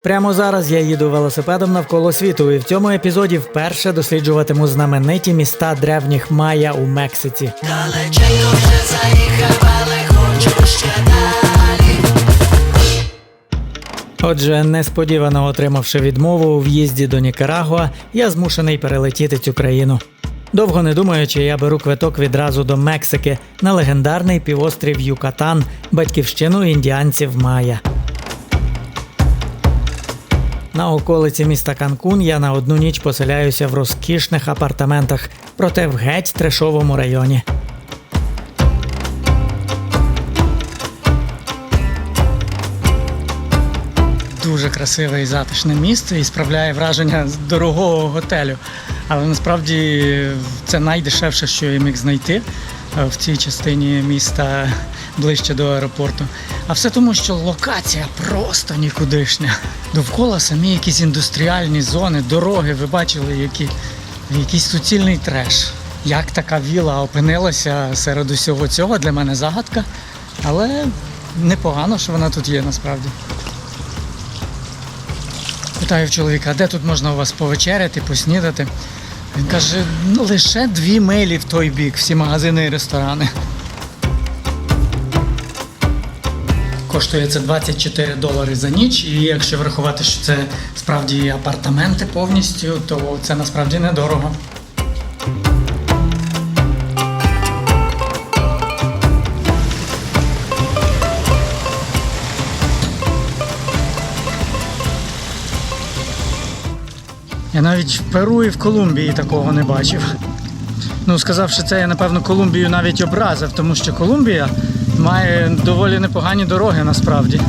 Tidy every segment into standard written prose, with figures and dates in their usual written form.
Прямо зараз я їду велосипедом навколо світу, і в цьому епізоді вперше досліджуватиму знамениті міста древніх майя у Мексиці. Далеченько вже заїхав, але хочу ще далі. Отже, несподівано отримавши відмову у в'їзді до Нікарагуа, я змушений перелетіти цю країну. Довго не думаючи, я беру квиток відразу до Мексики, на легендарний півострів Юкатан, батьківщину індіанців майя. На околиці міста Канкун я на одну ніч поселяюся в розкішних апартаментах, проте в геть трешовому районі. Дуже красиве і затишне місце і справляє враження з дорогого готелю. Але насправді це найдешевше, що я міг знайти в цій частині міста ближче до аеропорту. А все тому, що локація просто нікудишня. Довкола самі якісь індустріальні зони, дороги, ви бачили, якийсь суцільний треш. Як така вілла опинилася серед усього цього, для мене загадка. Але непогано, що вона тут є насправді. Питаю в чоловіка, де тут можна у вас повечеряти, поснідати? Він каже, лише 2 милі в той бік, всі магазини і ресторани. Коштує це $24 за ніч, і якщо врахувати, що це справді апартаменти повністю, то це насправді недорого. Я навіть в Перу і в Колумбії такого не бачив. Сказавши це, я, напевно, Колумбію навіть образив, тому що Колумбія має доволі непогані дороги насправді.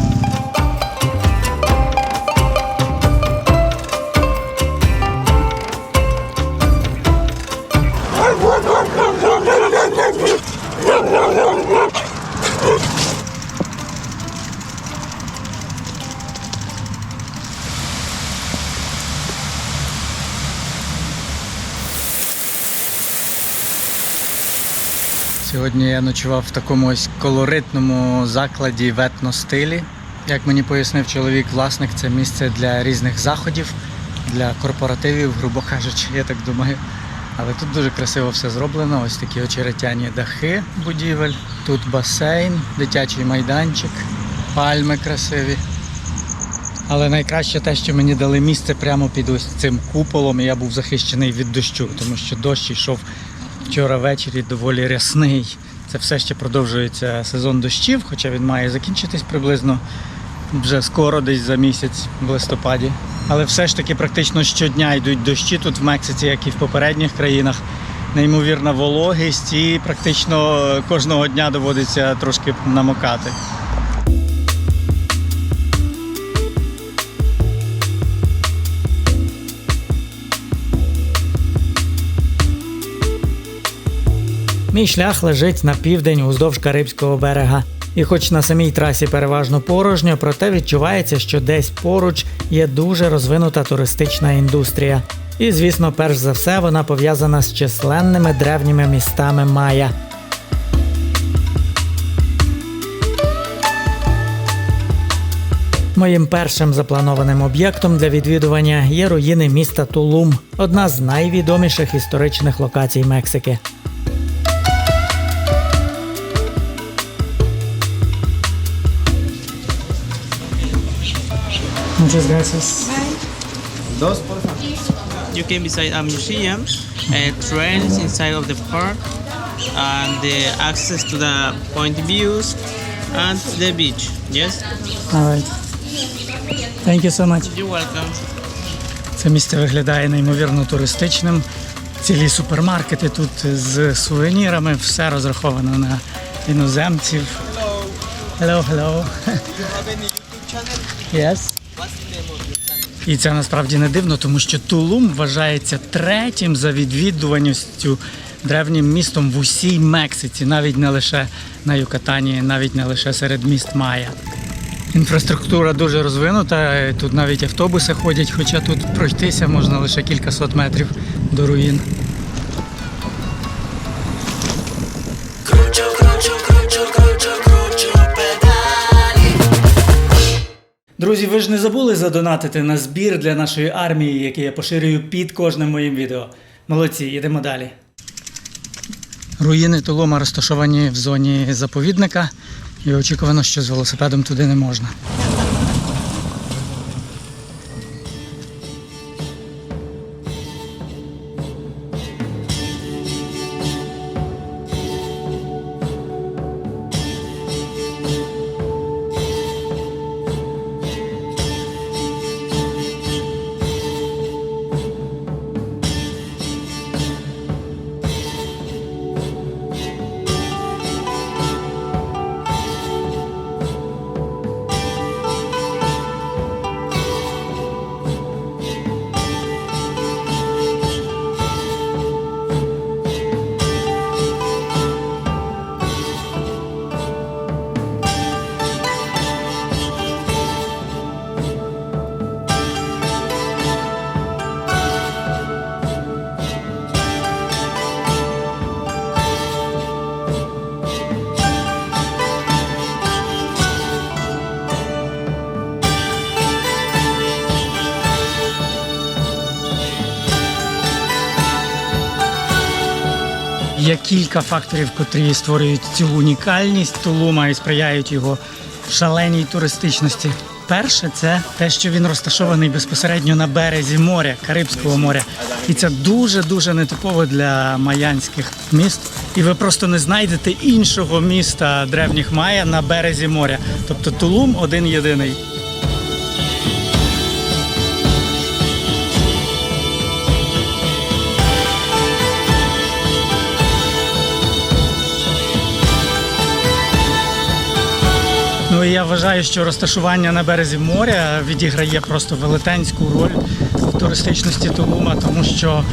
Сьогодні я ночував в такому ось колоритному закладі в етностилі. Як мені пояснив чоловік, власник, це місце для різних заходів, для корпоративів, грубо кажучи, я так думаю. Але тут дуже красиво все зроблено, ось такі очеретяні дахи будівель, тут басейн, дитячий майданчик, пальми красиві. Але найкраще те, що мені дали місце прямо під ось цим куполом, і я був захищений від дощу, тому що дощ йшов вчора ввечері доволі рясний. Це все ще продовжується сезон дощів, хоча він має закінчитись приблизно вже скоро, десь за місяць, в листопаді. Але все ж таки практично щодня йдуть дощі тут в Мексиці, як і в попередніх країнах. Неймовірна вологість і практично кожного дня доводиться трошки намокати. Мій шлях лежить на південь уздовж Карибського берега. І хоч на самій трасі переважно порожньо, проте відчувається, що десь поруч є дуже розвинута туристична індустрія. І, звісно, перш за все, вона пов'язана з численними древніми містами майя. Моїм першим запланованим об'єктом для відвідування є руїни міста Тулум, одна з найвідоміших історичних локацій Мексики. Muchas gracias. Dos, por favor. You can visit a museum, trains inside of the park, and the access to the point views and the beach. Yes? All right. Thank you so much. You're welcome. Це місце виглядає неймовірно туристичним. Цілі супермаркети тут з сувенірами, все розраховано на іноземців. Hello, hello. You have any YouTube channel? Yes. What's the name of your channel? І це насправді не дивно, тому що Тулум вважається третім за відвідуваністю древнім містом в усій Мексиці, навіть не лише на Юкатані, навіть не лише серед міст майя. Інфраструктура дуже розвинута, тут навіть автобуси ходять, хоча тут пройтися можна лише кількасот метрів до руїн. Кручу педалі. Друзі, ви ж не забули задонатити на збір для нашої армії, який я поширюю під кожним моїм відео. Молодці, йдемо далі. Руїни Тулума розташовані в зоні заповідника, і очікувано, що з велосипедом туди не можна. Є кілька факторів, котрі створюють цю унікальність Тулума і сприяють його шаленій туристичності. Перше – це те, що він розташований безпосередньо на березі моря, Карибського моря. І це дуже-дуже нетипово для майянських міст. І ви просто не знайдете іншого міста древніх майя на березі моря. Тобто Тулум один-єдиний. Ну і я вважаю, що розташування на березі моря відіграє просто велетенську роль в туристичності Тулума, тому що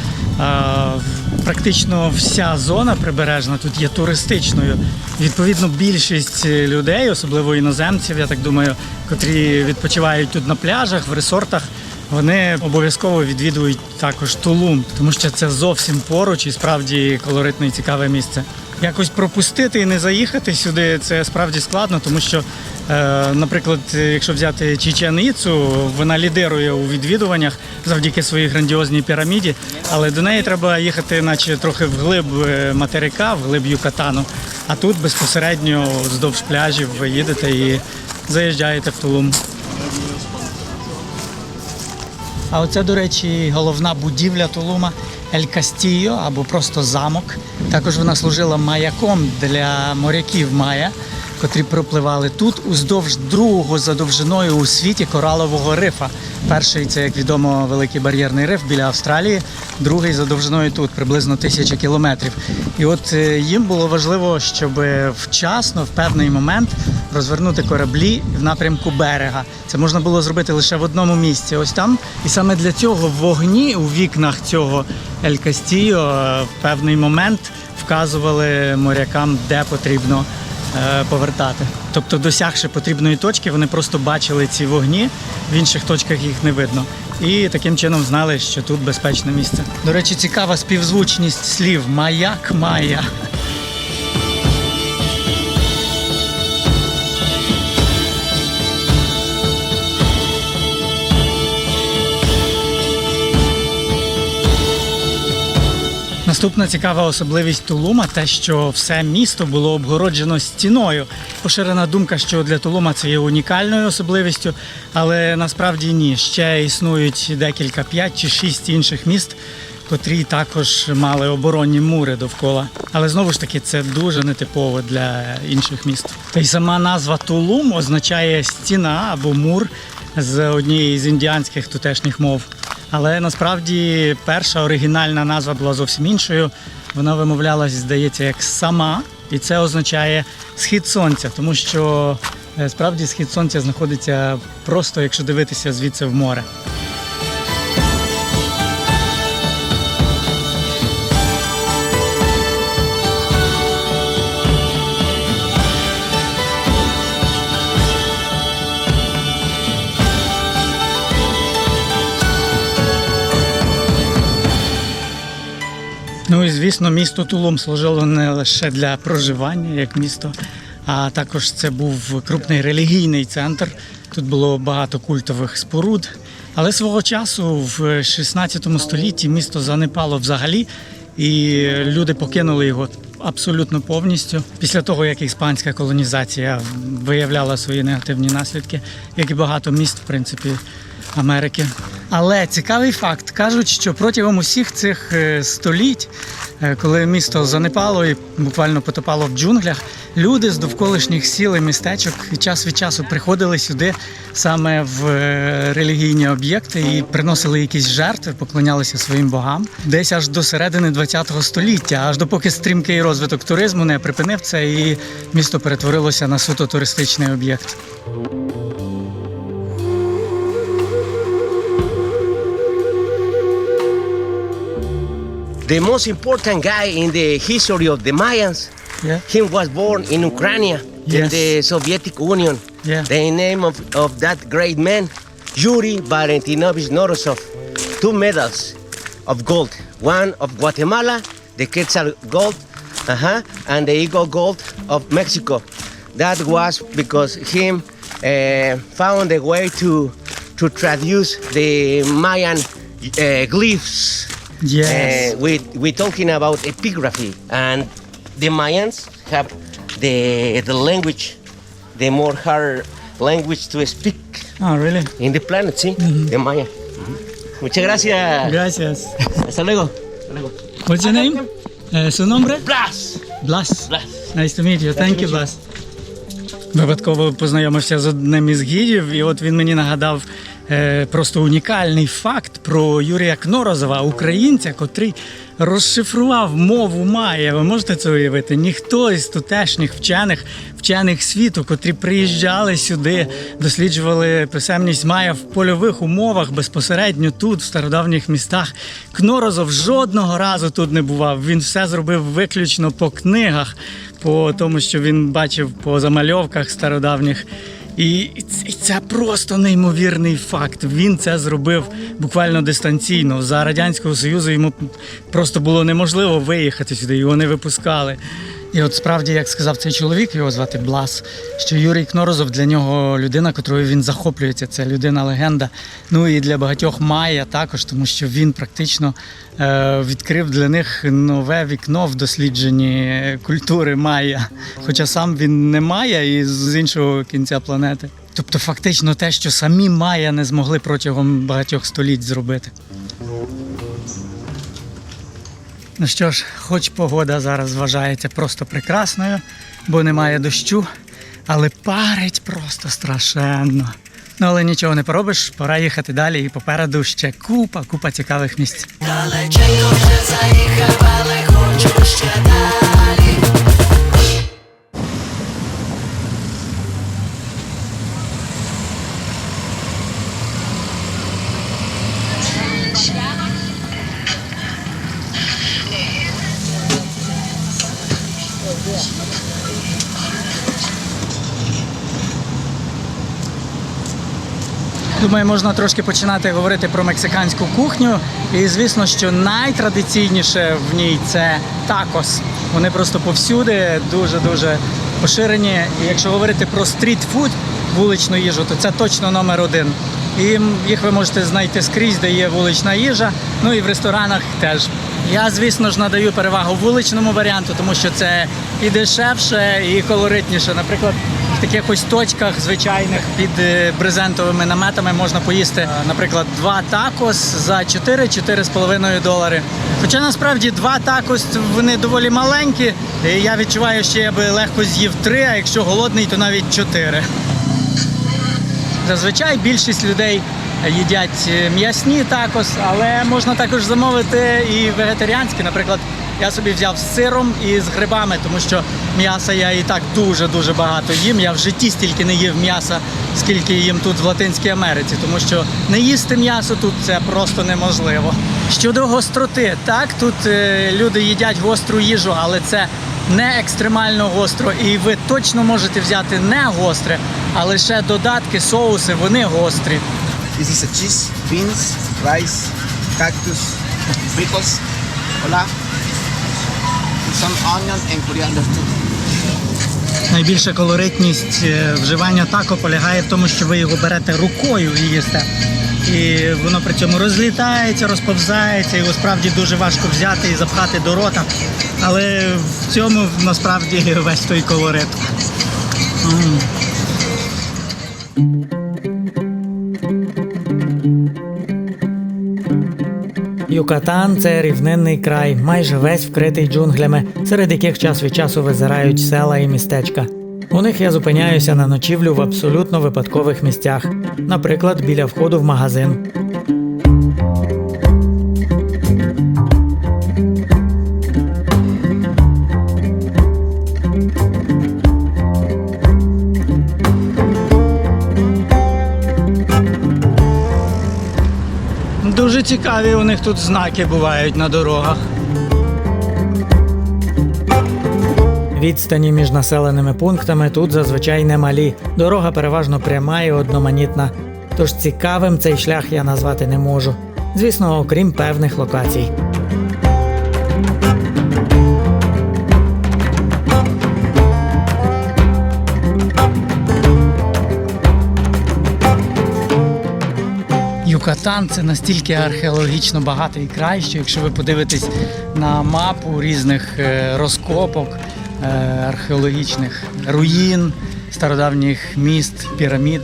практично вся зона прибережна тут є туристичною. Відповідно, більшість людей, особливо іноземців, я так думаю, котрі відпочивають тут на пляжах, в ресортах, вони обов'язково відвідують також Тулум, тому що це зовсім поруч і справді колоритне і цікаве місце. Якось пропустити і не заїхати сюди – це справді складно, тому що, наприклад, якщо взяти Чичен-Іцу, вона лідирує у відвідуваннях завдяки своїй грандіозній піраміді, але до неї треба їхати наче трохи вглиб материка, вглиб Юкатану, а тут безпосередньо вздовж пляжів ви їдете і заїжджаєте в Тулум. А оце, до речі, головна будівля Тулума Ель Кастійо, або просто замок. Також вона служила маяком для моряків майя, котрі пропливали тут уздовж другого за довжиною у світі коралового рифа. Перший – це, як відомо, Великий бар'єрний риф біля Австралії, другий за довжиною тут, приблизно 1000 кілометрів. І от їм було важливо, щоб вчасно, в певний момент розвернути кораблі в напрямку берега. Це можна було зробити лише в одному місці, ось там. І саме для цього вогні у вікнах цього Ель Кастійо в певний момент вказували морякам, де потрібно повертати. Тобто, досягши потрібної точки, вони просто бачили ці вогні, в інших точках їх не видно. І таким чином знали, що тут безпечне місце. До речі, цікава співзвучність слів «маяк», «майя». Наступна цікава особливість Тулума – те, що все місто було обгороджено стіною. Поширена думка, що для Тулума це є унікальною особливістю, але насправді ні. Ще існують декілька, 5 чи 6 інших міст, котрі також мали оборонні мури довкола. Але знову ж таки, це дуже нетипово для інших міст. Та й сама назва Тулум означає стіна або мур з однієї з індіанських тутешніх мов. Але насправді перша оригінальна назва була зовсім іншою. Вона вимовлялась, здається, як «сама», і це означає «схід сонця», тому що справді схід сонця знаходиться просто, якщо дивитися звідси в море. Ну і, звісно, місто Тулум служило не лише для проживання як місто, а також це був крупний релігійний центр. Тут було багато культових споруд. Але свого часу в 16 столітті місто занепало взагалі, і люди покинули його абсолютно повністю. Після того, як іспанська колонізація виявляла свої негативні наслідки, як і багато міст, в принципі, Америки. Але цікавий факт. Кажуть, що протягом усіх цих століть, коли місто занепало і буквально потопало в джунглях, люди з довколишніх сіл і містечок час від часу приходили сюди саме в релігійні об'єкти і приносили якісь жертви, поклонялися своїм богам. Десь аж до середини ХХ століття, аж допоки стрімкий розвиток туризму не припинив це і місто перетворилося на суто туристичний об'єкт. The most important guy in the history of the Mayans, Yeah. he was born in Ukraine, in Yes. the Soviet Union. Yeah. The name of that great man, Yuri Valentinovich Norosov. 2 medals of gold. One of Guatemala, the Quetzal gold, and the Eagle gold of Mexico. That was because him found a way to traduce the Mayan glyphs. Yes. We're talking about epigraphy, and the Mayans have the language, the more hard language to speak Oh, really? in the planet, see? The Maya. Muchas gracias. Gracias. Hasta luego. Hasta luego. What's your name? Su nombre? Blas. Blas. Blas. Nice to meet you. Thank you, Blas. Випадково познайомився з одним із гідів, і от він мені нагадав просто унікальний факт про Юрія Кнорозова, українця, котрий розшифрував мову майя. Ви можете це уявити? Ніхто із тутешніх вчених світу, котрі приїжджали сюди, досліджували писемність майя в польових умовах безпосередньо тут, в стародавніх містах. Кнорозов жодного разу тут не бував. Він все зробив виключно по книгах, по тому, що він бачив по замальовках стародавніх. І це просто неймовірний факт. Він це зробив буквально дистанційно. За Радянського Союзу йому просто було неможливо виїхати сюди, його не випускали. І от справді, як сказав цей чоловік, його звати Блас, що Юрій Кнорозов для нього людина, котрою він захоплюється, це людина-легенда. Ну і для багатьох майя також, тому що він практично відкрив для них нове вікно в дослідженні культури майя. Хоча сам він не майя і з іншого кінця планети. Тобто фактично те, що самі майя не змогли протягом багатьох століть зробити. Ну що ж, хоч погода зараз вважається просто прекрасною, бо немає дощу, але парить просто страшенно. Ну, але нічого не поробиш, пора їхати далі, і попереду ще купа цікавих місць. Далеченько вже заїхав, але хочу ще далі. Думаю, можна трошки починати говорити про мексиканську кухню. І звісно, що найтрадиційніше в ній це такос. Вони просто повсюди, дуже-дуже поширені. І якщо говорити про стріт-фуд, вуличну їжу, то це точно номер 1. І їх ви можете знайти скрізь, де є вулична їжа, ну і в ресторанах теж. Я, звісно ж, надаю перевагу вуличному варіанту, тому що це і дешевше, і колоритніше. Наприклад, в таких ось точках звичайних під брезентовими наметами можна поїсти, наприклад, 2 такос за $4-4,5. Хоча насправді 2 такос вони доволі маленькі, і я відчуваю, що я би легко з'їв 3, а якщо голодний, то навіть 4. Зазвичай більшість людей їдять м'ясні такос, але можна також замовити і вегетаріанські. Наприклад, я собі взяв з сиром і з грибами, тому що м'яса я і так дуже багато їм. Я в житті стільки не їв м'яса, скільки їм тут в Латинській Америці, тому що не їсти м'ясо тут це просто неможливо. Щодо гостроти, так, тут люди їдять гостру їжу, але це не екстремально гостро, і ви точно можете взяти не гостре, а лише додатки, соуси, вони гострі. This is a cheese, beans, rice, cactus, pickles, hola, some onion and coriander too. Найбільша колоритність вживання тако полягає в тому, що ви його берете рукою і їсте. І воно при цьому розлітається, розповзається, його справді дуже важко взяти і запхати до рота. Але в цьому насправді весь той колорит. Юкатан – це рівнинний край, майже весь вкритий джунглями, серед яких час від часу визирають села і містечка. У них я зупиняюся на ночівлю в абсолютно випадкових місцях, наприклад, біля входу в магазин. Дуже цікаві у них тут знаки бувають на дорогах. Відстані між населеними пунктами тут зазвичай немалі. Дорога переважно пряма і одноманітна. Тож цікавим цей шлях я назвати не можу. Звісно, окрім певних локацій. Юкатан – це настільки археологічно багатий край, що якщо ви подивитесь на мапу різних розкопок, археологічних руїн, стародавніх міст, пірамід,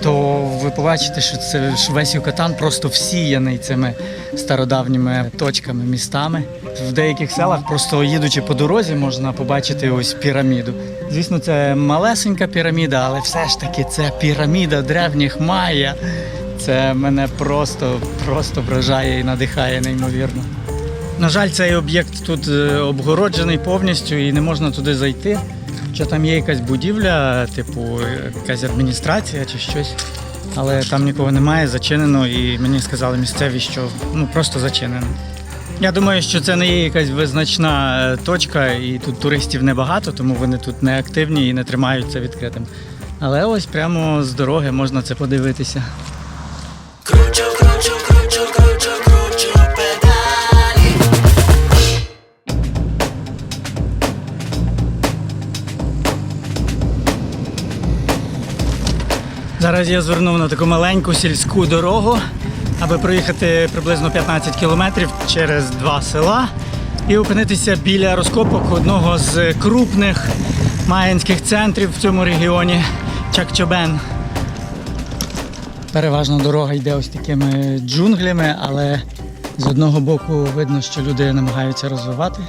то ви побачите, що це весь Юкатан просто всіяний цими стародавніми точками, містами. В деяких селах, просто їдучи по дорозі, можна побачити ось піраміду. Звісно, це малесенька піраміда, але все ж таки це піраміда древніх майя. Це мене просто вражає і надихає неймовірно. На жаль, цей об'єкт тут обгороджений повністю і не можна туди зайти. Хоча там є якась будівля, типу якась адміністрація чи щось. Але там нікого немає, зачинено, і мені сказали місцеві, що просто зачинено. Я думаю, що це не є якась визначна точка, і тут туристів небагато, тому вони тут не активні і не тримають це відкритим. Але ось прямо з дороги можна це подивитися. Кручу, кручу, кручу, кручу, кручу педалі. Зараз я звернув на таку маленьку сільську дорогу, аби проїхати приблизно 15 кілометрів через 2 села і опинитися біля розкопок одного з крупних маянських центрів в цьому регіоні – Чакчобен. Переважно дорога йде ось такими джунглями, але з одного боку видно, що люди намагаються розвивати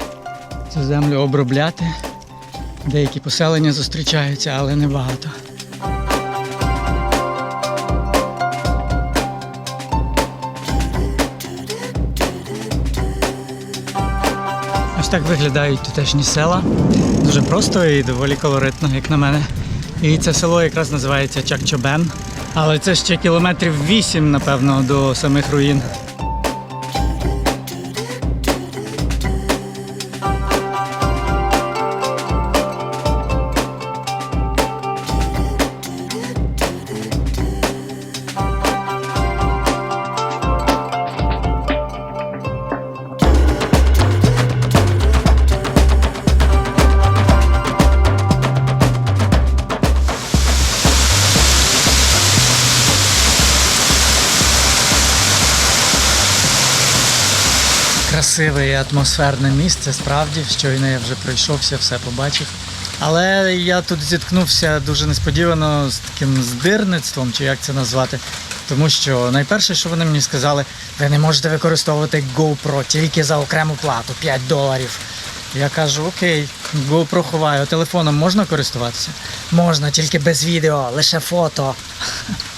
цю землю, обробляти. Деякі поселення зустрічаються, але небагато. Ось так виглядають тутешні села. Дуже просто і доволі колоритно, як на мене. І це село якраз називається Чакчобен. Але це ще кілометрів 8, напевно, до самих руїн. Красиве і атмосферне місце, справді, щойно я вже пройшовся, все побачив. Але я тут зіткнувся дуже несподівано з таким здирництвом, чи як це назвати. Тому що найперше, що вони мені сказали, ви не можете використовувати GoPro тільки за окрему плату, $5. Я кажу, окей, GoPro ховаю, телефоном можна користуватися? Можна, тільки без відео, лише фото.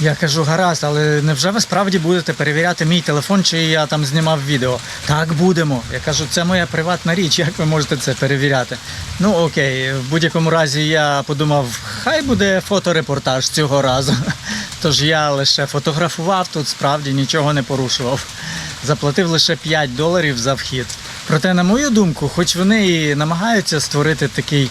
Я кажу, гаразд, але невже ви справді будете перевіряти мій телефон, чи я там знімав відео? Так, будемо. Я кажу, це моя приватна річ, як ви можете це перевіряти? Ну окей, в будь-якому разі я подумав, хай буде фоторепортаж цього разу. Тож я лише фотографував, тут справді нічого не порушував. Заплатив лише $5 за вхід. Проте, на мою думку, хоч вони і намагаються створити такий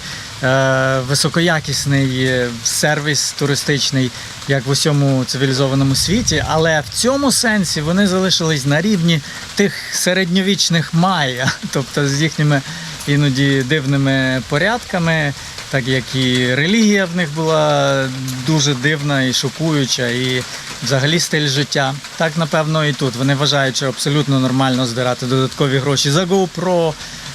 високоякісний сервіс туристичний, як в усьому цивілізованому світі, але в цьому сенсі вони залишились на рівні тих середньовічних майя, тобто з їхніми іноді дивними порядками, так як і релігія в них була дуже дивна і шокуюча, і взагалі стиль життя. Так, напевно, і тут. Вони вважають, що абсолютно нормально збирати додаткові гроші за GoPro,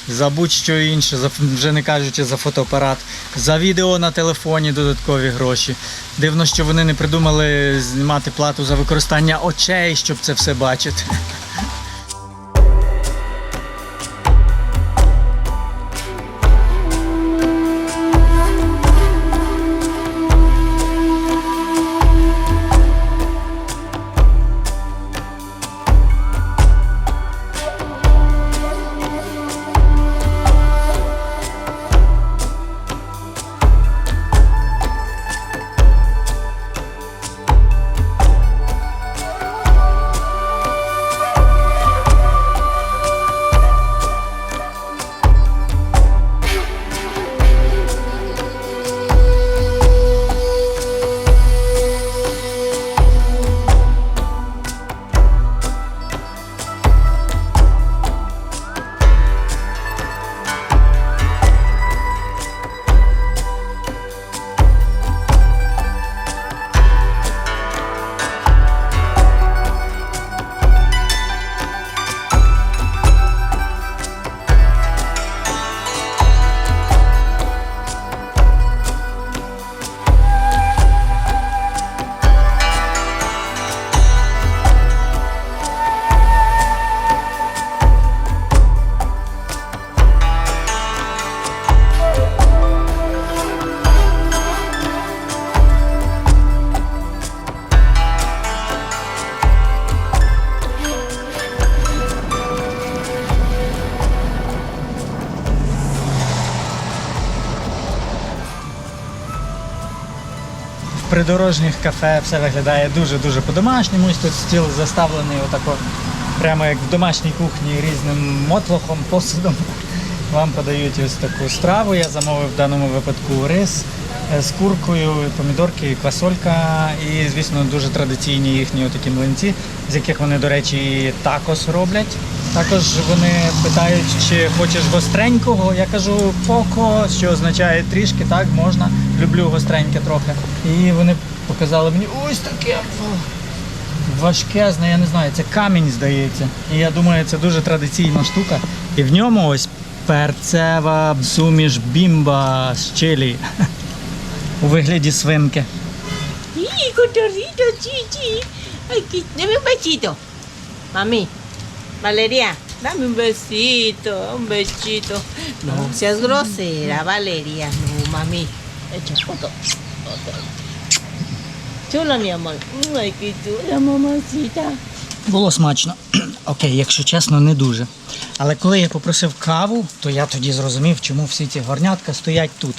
за будь-що інше, вже не кажучи за фотоапарат, за відео на телефоні додаткові гроші. Дивно, що вони не придумали знімати плату за використання очей, щоб це все бачити. В придорожніх кафе все виглядає дуже-дуже по-домашньому. Ось тут стіл заставлений отако, прямо як в домашній кухні, різним мотлохом, посудом. Вам подають ось таку страву. Я замовив в даному випадку рис з куркою, помідорки, квасолька і, звісно, дуже традиційні їхні отакі млинці, з яких вони, до речі, і такос роблять. Також вони питають, чи хочеш гостренького. Я кажу поко, що означає трішки, так, можна. Люблю гостреньке трохи. І вони показали мені ось таке важкезне, я не знаю, це камінь, здається. І я думаю, це дуже традиційна штука. І в ньому ось перцева суміш бімба з чилі у вигляді свинки. ¡Y, cotorrito, chichi! ¡Ay, dame un besito! Mami, Valeria, dame un besito, un besito. No seas grosera, Valeria. No, mami. Echa foto. Chulo, mi amor. Ay, qué chula, mamacita. Було смачно. Окей, якщо чесно, не дуже. Але коли я попросив каву, то я тоді зрозумів, чому всі ці горнятка стоять тут.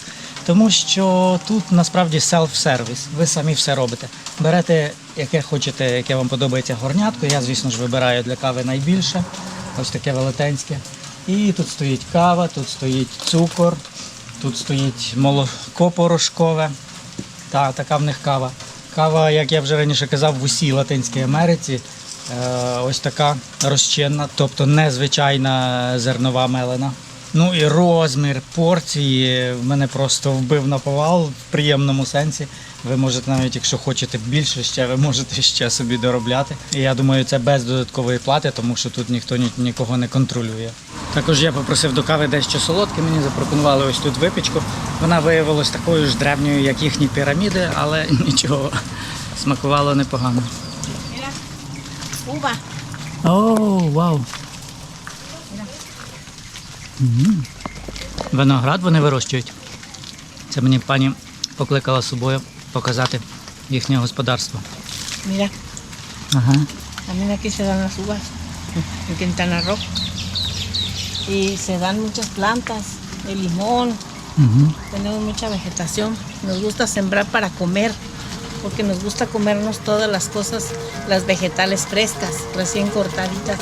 Тому що тут насправді селф-сервіс. Ви самі все робите. Берете, яке хочете, яке вам подобається горнятко. Я, звісно ж, вибираю для кави найбільше. Ось таке велетенське. І тут стоїть кава, тут стоїть цукор, тут стоїть молоко порошкове. Так, така в них кава. Кава, як я вже раніше казав, в усій Латинській Америці. Ось така розчинна, тобто незвичайна зернова мелена. Ну і розмір порції мене просто вбив на повал в приємному сенсі. Ви можете навіть, якщо хочете більше ще, ви можете ще собі доробляти. І я думаю, це без додаткової плати, тому що тут ніхто нікого не контролює. Також я попросив до кави дещо солодке, мені запропонували ось тут випічку. Вона виявилась такою ж древньою, як їхні піраміди, але нічого, смакувало непогано. Uva. О, вау! Виноград вони вирощують. Це мені пані покликала з собою показати їхнє господарство. Mira, Ага. también aquí se dan las uvas. En Quintana Roo. Y se dan muchas plantas, el limón. Угу. Tenemos mucha vegetación. Nos gusta sembrar para comer, porque nos gusta comernos todas las cosas, las vegetales frescas, recién cortaditas.